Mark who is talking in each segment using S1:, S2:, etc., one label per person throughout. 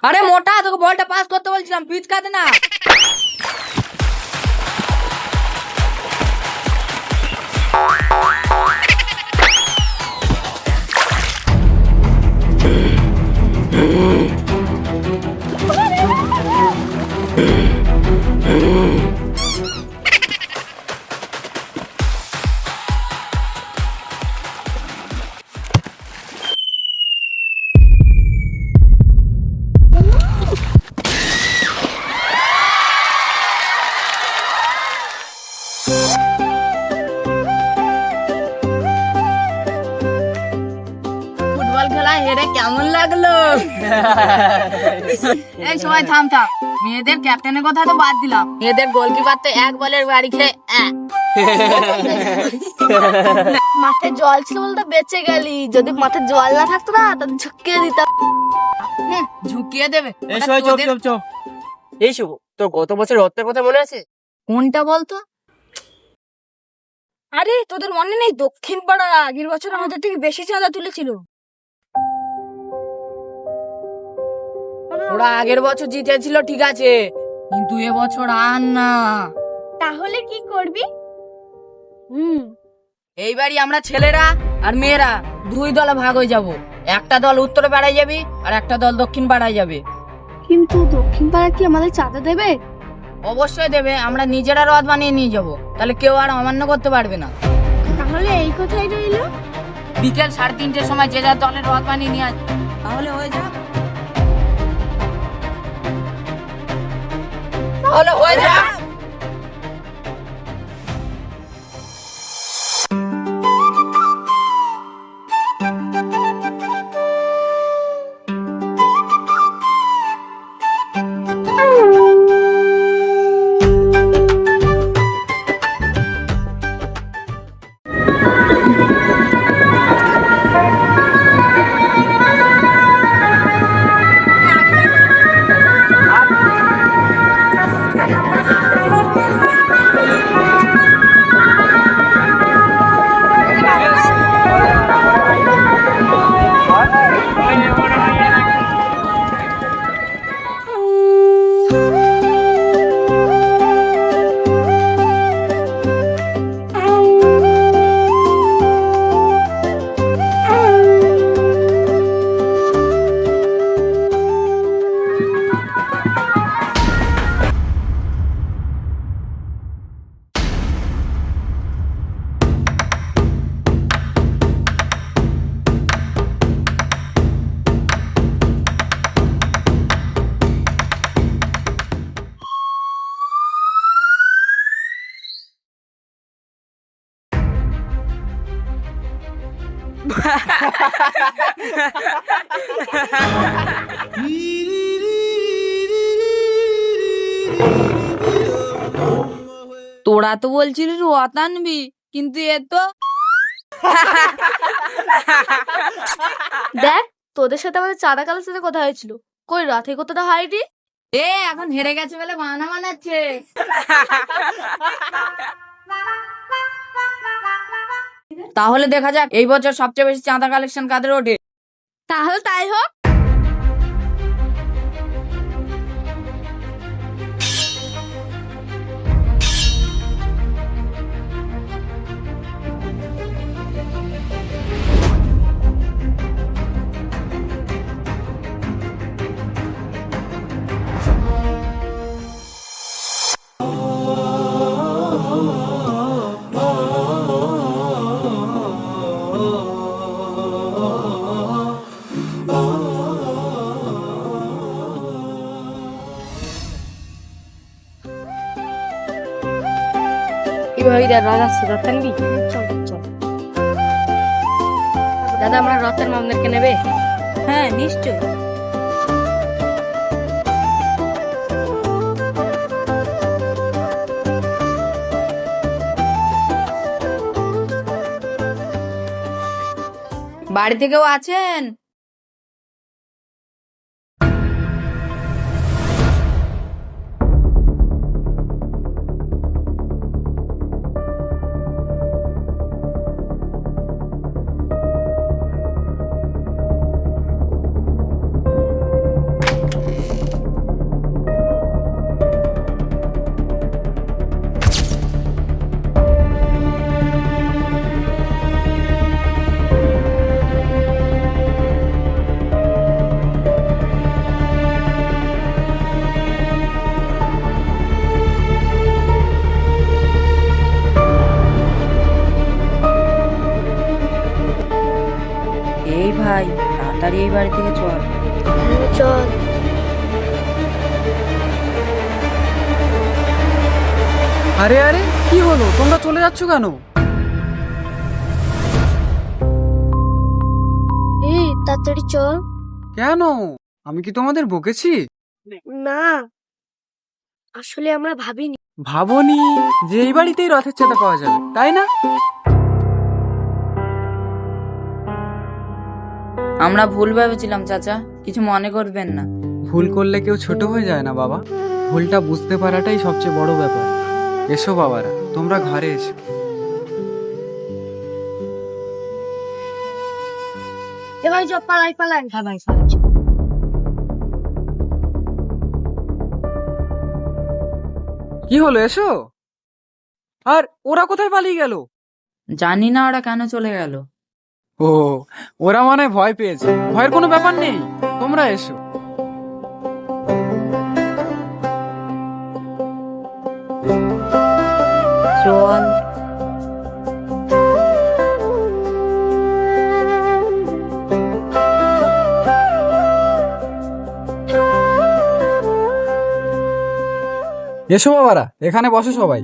S1: আরে মোটা, তোকে বলটা পাস করতে বলছিলাম, পিচ কাটে না। ফুটবল খেলা হেরে কেমন লাগলো? এই সময় থাম থাম, মেয়েদের ক্যাপ্টেনের কথা তো বাদ দিলাম, মেয়েদের গোলকিপার তো এক বলের বাড়ি খেয়ে
S2: মাঠে জল ছিল বলতে বেঁচে গেলি, যদি মাঠে জল না থাকতো না তাহলে ঝুঁকিয়ে দিতাম।
S1: ঝুঁকিয়ে দেবে।
S3: এই সময় চুপ চুপ চুপ। এই শুভ, তোর গত বছর রথের কথা মনে আছে?
S1: কোনটা বলতো?
S2: আরে তোদের মনে নেই, দক্ষিণ পাড়া আগের বছর আমাদের থেকে বেশি চাঁদা তুলেছিল।
S1: ওরা আগের বছর জিতেছিল ঠিক আছে, কিন্তু এবছর আর না।
S2: তাহলে কি করবি?
S1: এইবারই আমরা ছেলেরা আর মেয়েরা দুই দলে ভাগ হয়ে যাব। একটা দল উত্তরে পাড়ায় যাবি আর একটা দল দক্ষিণ পাড়ায় যাবে।
S2: কিন্তু দক্ষিণ পাড়া কি আমাদের চাঁদা দেবে?
S1: অবশ্যই দেবে, আমরা নিজেরা রথ বানিয়ে নিয়ে যাব, তাহলে কেউ আর অমান্য করতে পারবে না।
S2: তাহলে এই কথাই রইলো।
S1: বিকেল 3:30টার সময় যে যার দলের রথ বানিয়ে নিয়ে আসবে, তাহলে হয়ে যাক। তাহলে হয়ে যাক। তোরা তো বলছিলিস রথ আনবি, কিন্তু এ তো
S2: দেখ, তোদের সাথে আমাদের চাঁদা কালেকশনের কথা হয়েছিল, কই রাতে কতটা হয়নি।
S1: এখন হেরে গেছে বলে বাহানা বানাচ্ছে। তাহলে দেখা যাক এই বছর সবচেয়ে বেশি চাঁদা কালেকশন কাদের ওঠে।
S2: তাহলে তাই হোক। দাদা, আমরা রথের মামদেরকে নেবে? হ্যাঁ নিশ্চয়।
S1: বাড়িতে কেউ আছেন? বাড়ি থেকে চল।
S2: চল।
S4: আরে আরে কি হলো, তোমরা চলে যাচ্ছ কেন?
S2: এই তাড়াতাড়ি চল।
S4: কেন, আমি কি তোমাদের বকেছি?
S2: না, আসলে আমরা ভাবিনি।
S4: ভাবনি যে এই বাড়িতেই রথের চাঁদা পাওয়া যাবে, তাই না?
S1: আমরা ভুল ভেবেছিলাম চাচা, কিছু মনে করবেন না।
S4: ভুল করলে কেউ ছোট হয়ে যায় না বাবা, ভুলটা বুঝতে পারাটাই সবচেয়ে বড় ব্যাপার। এসো বাবারা, তোমরা ঘরে এসো।
S2: এবার চল, পালাই পালাই। হ্যাঁ ভাই, পালাই।
S4: কি হলো, এসো। আর ওরা কোথায় পালিয়ে গেল?
S1: জানি না ওরা কেন চলে গেল।
S4: ও, ওরা মনে হয় ভয় পেয়েছে। ভয়ের কোনো ব্যাপার নেই, তোমরা এসো।
S1: চল।
S4: এসো বাবারা, এখানে বসো সবাই।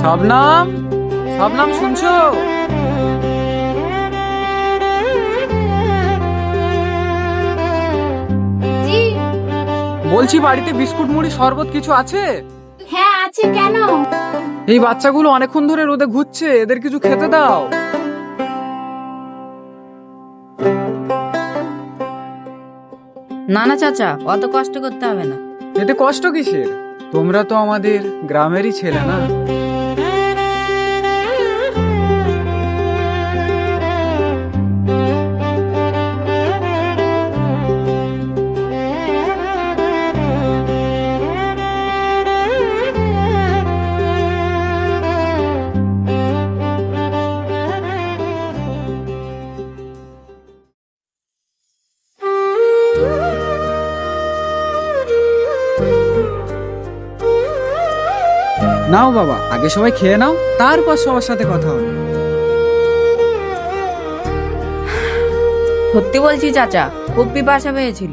S4: শবনম, শবনম শুনছো?
S2: জি।
S4: বলছি বাড়িতে বিস্কুট মুড়ি শরবত কিছু আছে?
S2: হ্যাঁ আছে, কেন?
S4: এই বাচ্চাগুলো অনেকক্ষণ ধরে রোদে ঘুরছে, এদের কিছু খেতে দাও।
S1: না না চাচা, অত কষ্ট করতে হবে না।
S4: এতে কষ্ট কিসের? তোমরা তো আমাদের গ্রামেরই ছেলে না? নাও বাবা, আগে সবাই খেয়ে নাও, তারপর সবার সাথে কথা হবে।
S1: সত্যি বলছি চাচা, খুব পিপাসা পেয়েছিল।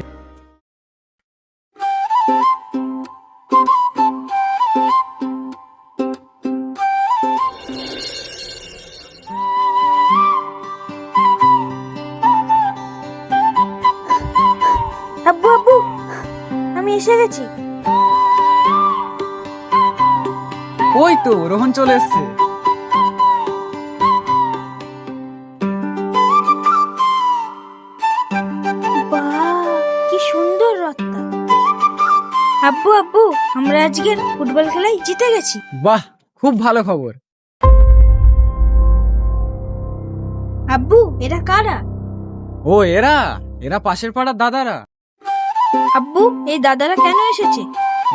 S2: আব্বু আব্বু, আমি এসে গেছি।
S4: ওই তো রোহন চলে এসছে।
S2: বাহ, কি সুন্দর রথটা। আব্বু আব্বু, আমরা আজকের ফুটবল খেলায় জিতে গেছি।
S4: বাহ, খুব ভালো খবর।
S2: আব্বু, এরা কারা?
S4: ও, এরা এরা পাশের পাড়ার দাদারা।
S2: আব্বু, এই দাদারা কেন এসেছে?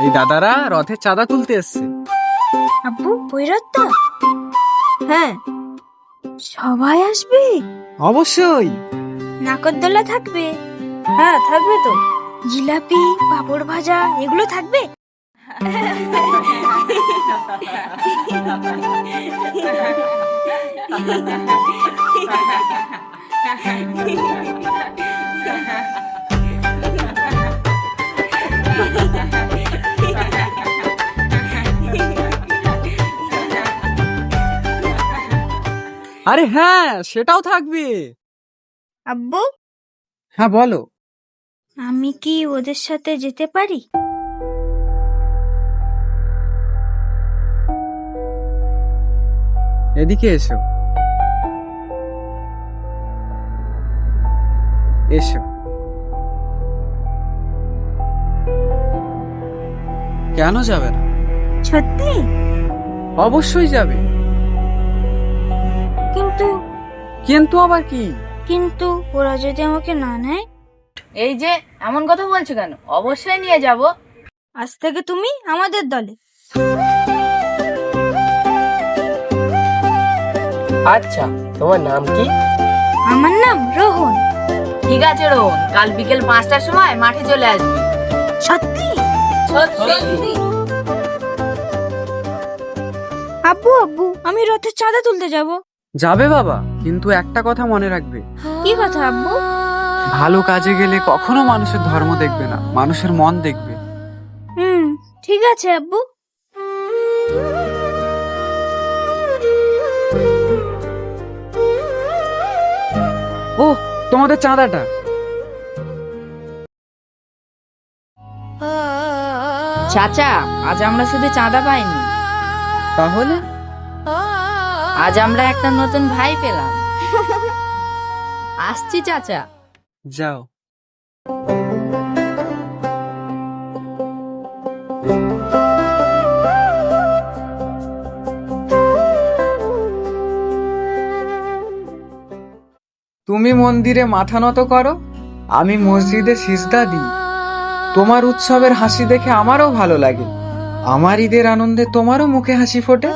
S4: এই দাদারা রথের চাঁদা তুলতে এসছে।
S2: আব্বু, ওই রথটা? হ্যাঁ। সবাই আসবে?
S4: অবশ্যই।
S2: নাগরদোলা থাকবে? হ্যাঁ থাকবে তো। জিলাপি, পাপড় ভাজা এগুলো থাকবে?
S4: আরে হ্যাঁ, সেটাও থাকবে।
S2: আব্বু,
S4: হ্যাঁ বলো।
S2: আমি কি ওদের সাথে যেতে পারি?
S4: এদিকে এসো। এসো। কেন যাবে না?
S2: সত্যি?
S4: অবশ্যই যাবে।
S2: কিন্তু
S4: কিন্তু আবার কি?
S2: কিন্তু ওরা যদি আমাকে না নেয়?
S1: এই যে এমন কথা বলছো কেন? অবশ্যই নিয়ে যাব।
S2: আজ থেকে তুমি আমাদের দলে।
S3: আচ্ছা, তোমার নাম কি?
S2: আমার নাম রোহন।
S1: ঠিক আছে রোহন, কাল বিকেল 5টার সময় মাঠে চলে আসবি।
S2: সত্যি?
S1: সত্যি।
S2: আব্বু আব্বু আমি রথের চাঁদা তুলতে যাব।
S4: যাবে বাবা, কিন্তু একটা কথা মনে রাখবে,
S2: কি কথা আব্বু?
S4: ভালো কাজে গেলে কখনো মানুষের ধর্ম দেখবে না, মানুষের মন দেখবে।
S2: ঠিক আছে আব্বু।
S4: ও, তোমাদের চাঁদাটা।
S1: চাচা, আজ আমরা শুধু চাঁদা পাইনি,
S4: তাহলে
S1: আজ আমরা একটা নতুন ভাই পেলাম। আসছি চাচা।
S4: যাও। তুমি মন্দিরে মাথা নত করো, আমি মসজিদে সিজদা দিই। তোমার উৎসবের হাসি দেখে আমারও ভালো লাগে, আমার ঈদের আনন্দে তোমারও মুখে হাসি ফোটে।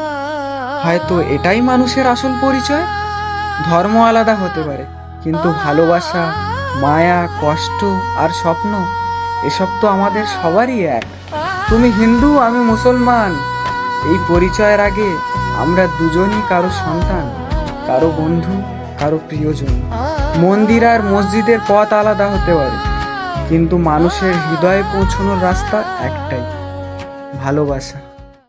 S4: হয়তো এটাই মানুষের আসল পরিচয়। ধর্ম আলাদা হতে পারে, কিন্তু ভালোবাসা, মায়া, কষ্ট আর স্বপ্ন, এসব তো আমাদের সবারই এক। তুমি হিন্দু, আমি মুসলমান, এই পরিচয়ের আগে আমরা দুজনই কারো সন্তান, কারো বন্ধু, কারো প্রিয়জন। মন্দির আর মসজিদের পথ আলাদা হতে পারে, কিন্তু মানুষের হৃদয়ে পৌঁছানোর রাস্তা একটাই, ভালোবাসা।